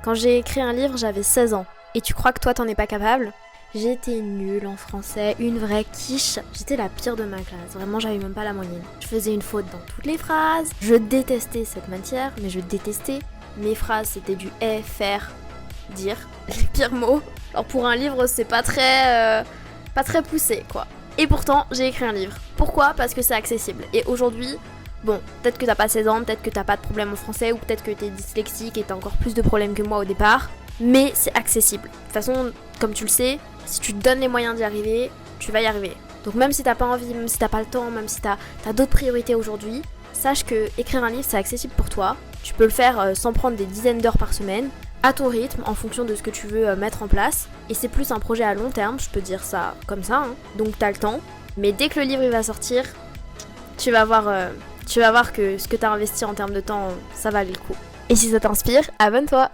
Quand j'ai écrit un livre, j'avais 16 ans. Et tu crois que toi, t'en es pas capable? J'étais nulle en français, une vraie quiche. J'étais la pire de ma classe, vraiment j'avais même pas la moyenne. Je faisais une faute dans toutes les phrases. Je détestais cette matière, mais je détestais. Mes phrases c'était du faire, dire, les pires mots. Alors pour un livre c'est pas très poussé quoi. Et pourtant j'ai écrit un livre. Pourquoi? Parce que c'est accessible. Et aujourd'hui, bon, peut-être que t'as pas 16 ans, peut-être que t'as pas de problème en français, ou peut-être que t'es dyslexique et t'as encore plus de problèmes que moi au départ. Mais c'est accessible. De toute façon, comme tu le sais, si tu te donnes les moyens d'y arriver, tu vas y arriver. Donc même si t'as pas envie, même si t'as pas le temps, même si t'as d'autres priorités aujourd'hui, sache que écrire un livre c'est accessible pour toi. Tu peux le faire sans prendre des dizaines d'heures par semaine, à ton rythme, en fonction de ce que tu veux mettre en place. Et c'est plus un projet à long terme, je peux dire ça comme ça, hein. Donc t'as le temps. Mais dès que le livre il va sortir, tu vas voir que ce que t'as investi en termes de temps, ça valait le coup. Et si ça t'inspire, abonne-toi!